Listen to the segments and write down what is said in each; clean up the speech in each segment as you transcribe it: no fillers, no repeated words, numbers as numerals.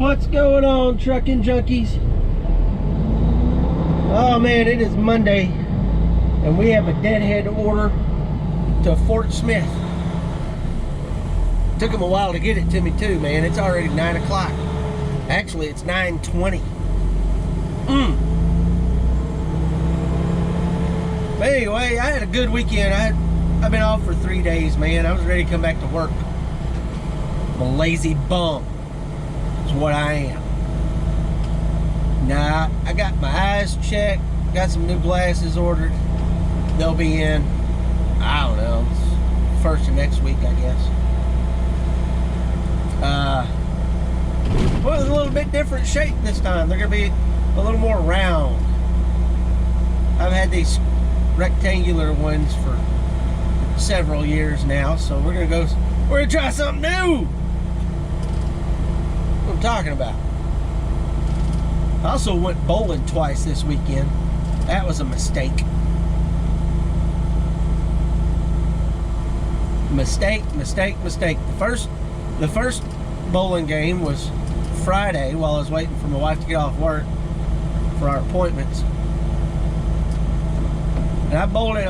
What's going on, trucking junkies? Oh man, it is Monday and we have a deadhead order to Fort Smith. Took them a while to get it to me too, man. It's already 9 o'clock. Actually, it's 9:20. But anyway, I had a good weekend. I've been off for 3 days, man. I was ready to come back to work. I'm a lazy bum. That's what I am. Nah, I got my eyes checked. Got some new glasses ordered. They'll be in, I don't know, first of next week, I guess. Well, it's a little bit different shape this time. They're gonna be a little more round. I've had these rectangular ones for several years now, so we're gonna try something new. What I'm talking about. I also went bowling twice this weekend. That was a mistake. Mistake. The first bowling game was Friday while I was waiting for my wife to get off work for our appointments. And I bowled in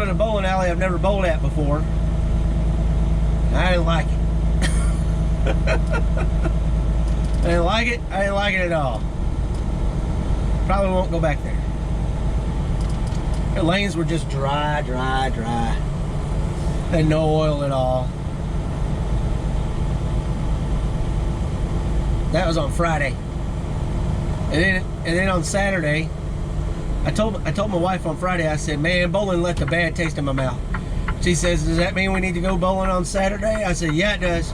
a bowling alley I've never bowled at before. I didn't like it. I didn't like it at all. Probably won't go back there. The lanes were just dry. And no oil at all. That was on Friday. And then on Saturday, I told my wife on Friday, I said, man, bowling left a bad taste in my mouth. She says, does that mean we need to go bowling on Saturday? I said, yeah, it does.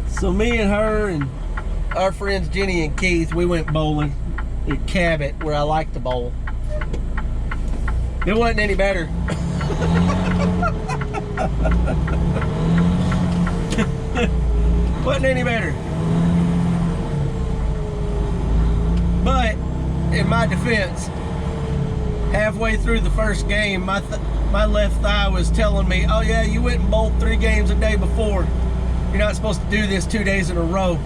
So me and her and our friends Jenny and Keith, we went bowling at Cabot, where I like to bowl. It wasn't any better. Wasn't any better. But in my defense, halfway through the first game, my left thigh was telling me, oh yeah, you went and bowled 3 games a day before. You're not supposed to do this 2 days in a row.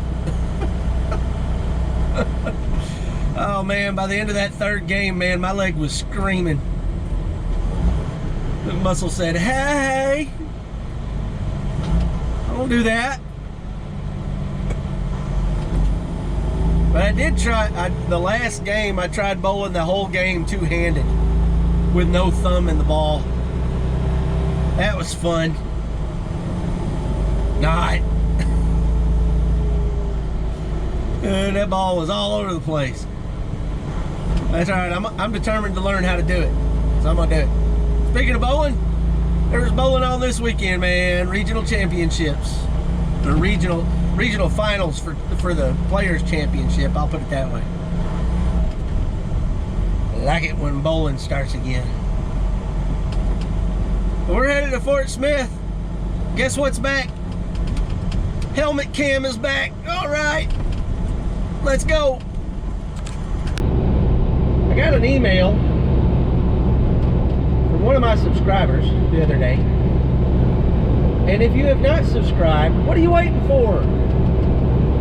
Oh man, by the end of that third game, man, my leg was screaming. The muscle said, hey, don't do that. But I did try, the last game, I tried bowling the whole game two-handed with no thumb in the ball. That was fun. Not. And that ball was all over the place. That's all right, I'm determined to learn how to do it. So I'm gonna do it. Speaking of bowling, there's bowling on this weekend, man. Regional championships. The regional finals for the Players Championship, I'll put it that way. I like it when bowling starts again. But we're headed to Fort Smith. Guess what's back? Helmet cam is back. All right, let's go. I got an email from one of my subscribers the other day. And if you have not subscribed, what are you waiting for?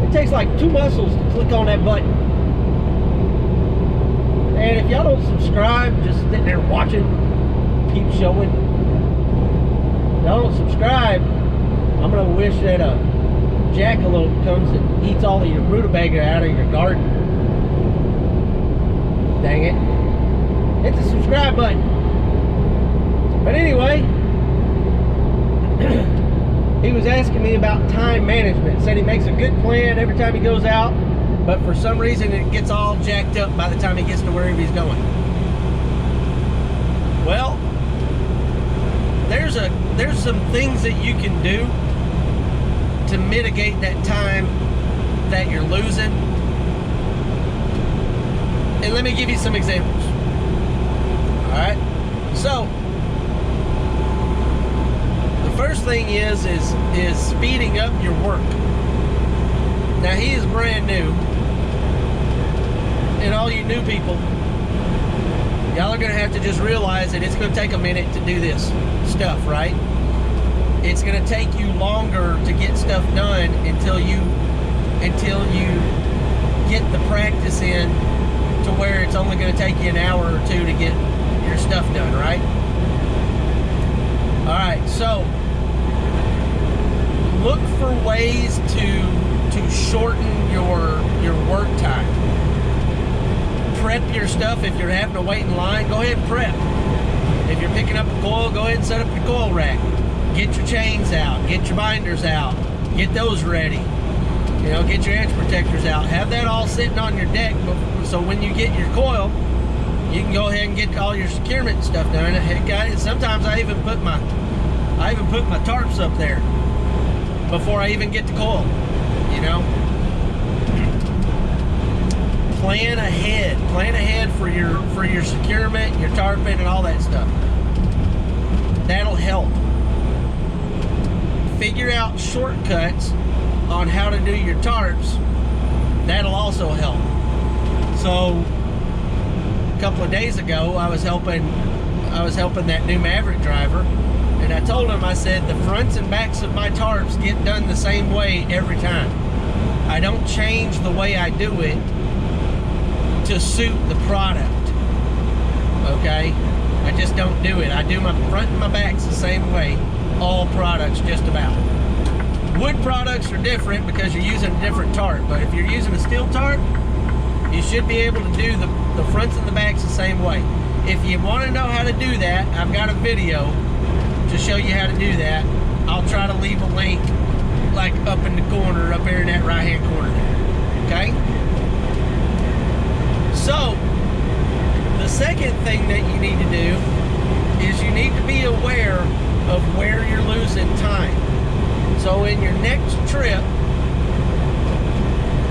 It takes like 2 muscles to click on that button. And if y'all don't subscribe, just sitting there watching, keep showing. If y'all don't subscribe, I'm gonna wish that a jackalope comes and eats all of your rutabaga out of your garden. Dang it. Hit the subscribe button. But anyway, he was asking me about time management. Said he makes a good plan every time he goes out, but for some reason it gets all jacked up by the time he gets to wherever he's going. Well, there's some things that you can do to mitigate that time that you're losing. And let me give you some examples. All right. So the first thing is speeding up your work. Now he is brand new, and all you new people, y'all are gonna have to just realize that it's gonna take a minute to do this stuff, right? it's going to take you longer to get stuff done until you get the practice in to where it's only going to take you an hour or two to get your stuff done, right? All right, so look for ways to shorten your work time. Prep your stuff. If you're having to wait in line, go ahead and prep. If you're picking up a coil, go ahead and set up your coil rack. Get your chains out, get your binders out, get those ready. You know, get your edge protectors out. Have that all sitting on your deck, so when you get your coil, you can go ahead and get all your securement stuff done. Heck, guys, sometimes I even put my tarps up there before I even get the coil. You know, plan ahead for your securement, your tarping, and all that stuff. That'll help. Figure out shortcuts on how to do your tarps. That'll also help. So a couple of days ago, I was helping that new Maverick driver, and I told him, I said, the fronts and backs of my tarps get done the same way every time. I don't change the way I do it to suit the product. Okay? I just don't do it. I do my front and my backs the same way. All products, just about. Wood products are different because you're using a different tarp, but if you're using a steel tarp, you should be able to do the fronts and the backs the same way. If you want to know how to do that, I've got a video to show you how to do that. I'll try to leave a link like up in the corner, up here in that right hand corner there. Okay? So the second thing that you need to do is you need to be aware of where you're losing time. So in your next trip,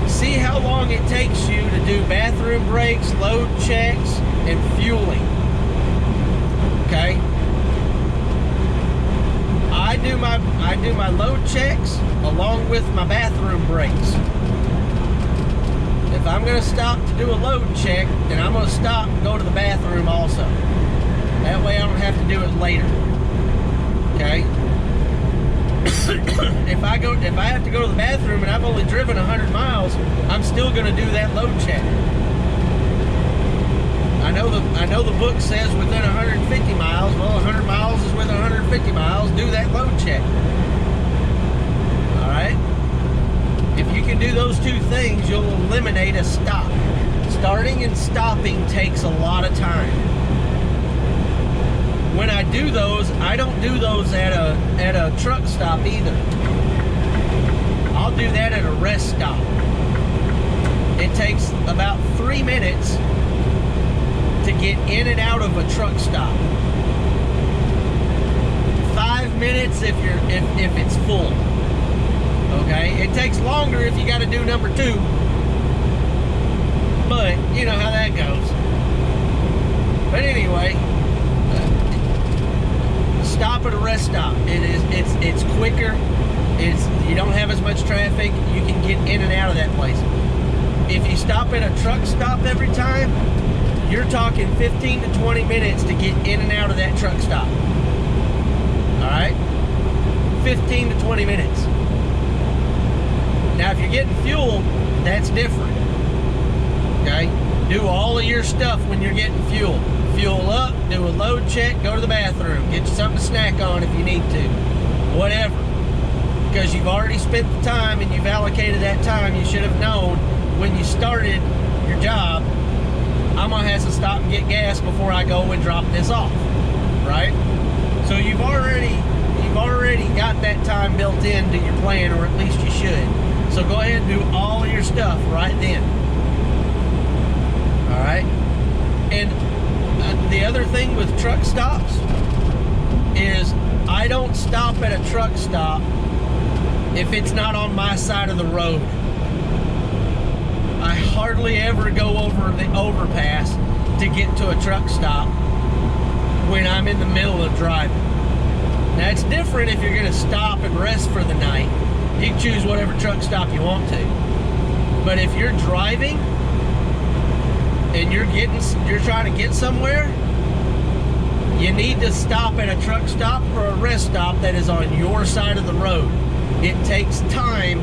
see how long it takes you to do bathroom breaks, load checks, and fueling. Okay? I do my load checks along with my bathroom breaks. If I'm going to stop to do a load check, then I'm going to stop and go to the bathroom also. That way I don't have to do it later. Okay? If I have to go to the bathroom and I've only driven 100 miles, I'm still going to do that load check. I know the book says within 150 miles. Well, 100 miles is within 150 miles. Do that load check. All right? If you can do those two things, you'll eliminate a stop. Starting and stopping takes a lot of time. When I do those, I don't do those at a truck stop either. I'll do that at a rest stop. It takes about 3 minutes to get in and out of a truck stop. 5 minutes if it's full. Okay? It takes longer if you got to do number 2. But you know how that goes. But anyway, stop at a rest stop. It's quicker. You don't have as much traffic. You can get in and out of that place. If you stop at a truck stop every time, you're talking 15 to 20 minutes to get in and out of that truck stop. All right? 15 to 20 minutes. Now, if you're getting fuel, that's different. Okay? Do all of your stuff when you're getting fuel. Fuel up, do a load check, go to the bathroom, get you something to snack on if you need to. Whatever. Because you've already spent the time and you've allocated that time. You should have known when you started your job, I'm gonna have to stop and get gas before I go and drop this off. Right? So you've already got that time built into your plan, or at least you should. So go ahead and do all of your stuff right then. All right? And the other thing with truck stops is I don't stop at a truck stop if it's not on my side of the road. I hardly ever go over the overpass to get to a truck stop when I'm in the middle of driving. Now, it's different if you're going to stop and rest for the night. You can choose whatever truck stop you want to. But if you're driving and you're trying to get somewhere, You need to stop at a truck stop or a rest stop that is on your side of the road. It takes time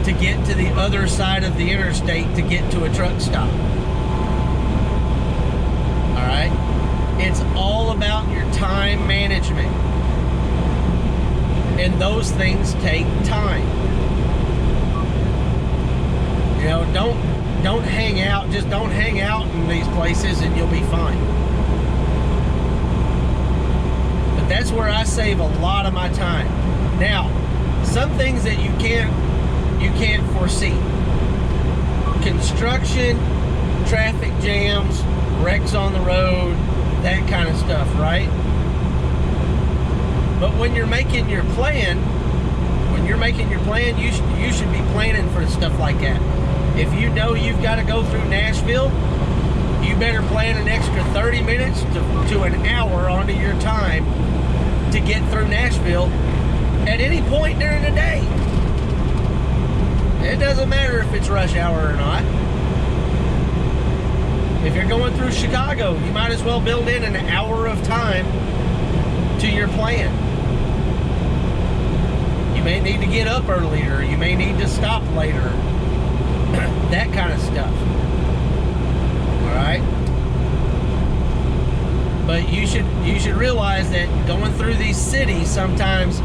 to get to the other side of the interstate to get to a truck stop. All right? It's all about your time management. And those things take time. You know, don't hang out. Just don't hang out in these places and you'll be fine. But that's where I save a lot of my time. Now, some things that you can't foresee. Construction, traffic jams, wrecks on the road, that kind of stuff, right? But when you're making your plan, you should be planning for stuff like that. If you know you've got to go through Nashville, you better plan an extra 30 minutes to an hour onto your time to get through Nashville at any point during the day. It doesn't matter if it's rush hour or not. If you're going through Chicago, you might as well build in an hour of time to your plan. You may need to get up earlier. You may need to stop later. That kind of stuff. Alright? But you should realize that going through these cities sometimes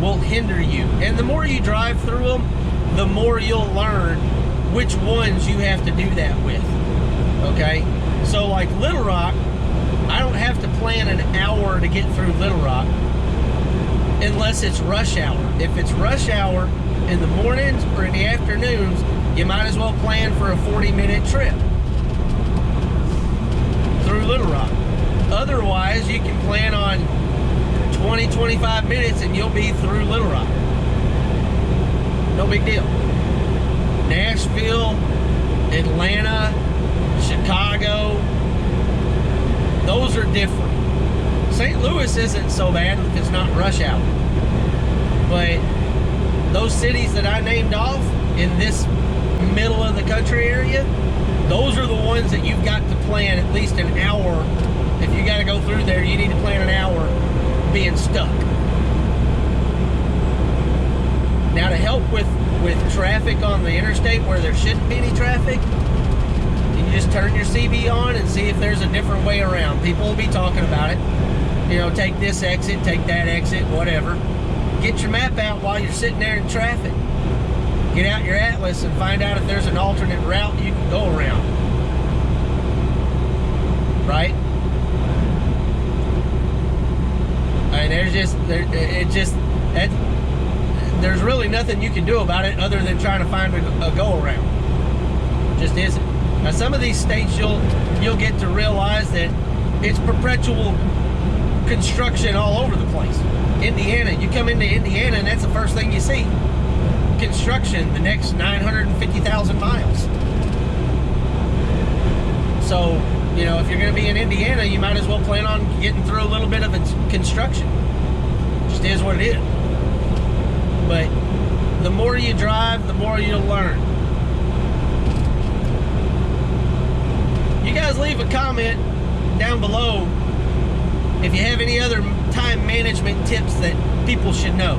will hinder you. And the more you drive through them, the more you'll learn which ones you have to do that with. Okay? So like Little Rock, I don't have to plan an hour to get through Little Rock unless it's rush hour. If it's rush hour in the mornings or in the afternoons, you might as well plan for a 40-minute trip through Little Rock. Otherwise, you can plan on 20-25 minutes and you'll be through Little Rock. No big deal. Nashville, Atlanta, Chicago, those are different. St. Louis isn't so bad if it's not rush hour. But those cities that I named off in this middle of the country area, those are the ones that you've got to plan at least an hour. If you got to go through there, you need to plan an hour being stuck. Now, to help with traffic on the interstate where there shouldn't be any traffic, you just turn your CB on and see if there's a different way around. People will be talking about it. You know, take this exit, take that exit, whatever. Get your map out while you're sitting there in traffic. Get out your atlas and find out if there's an alternate route you can go around. Right? And there's really nothing you can do about it other than trying to find a go around. Just isn't. Now, some of these states you'll get to realize that it's perpetual construction all over the place. Indiana, you come into Indiana and that's the first thing you see. Construction the next 950,000 miles. So, you know, if you're going to be in Indiana, you might as well plan on getting through a little bit of construction. Just is what it is. But the more you drive, the more you'll learn. You guys leave a comment down below if you have any other time management tips that people should know.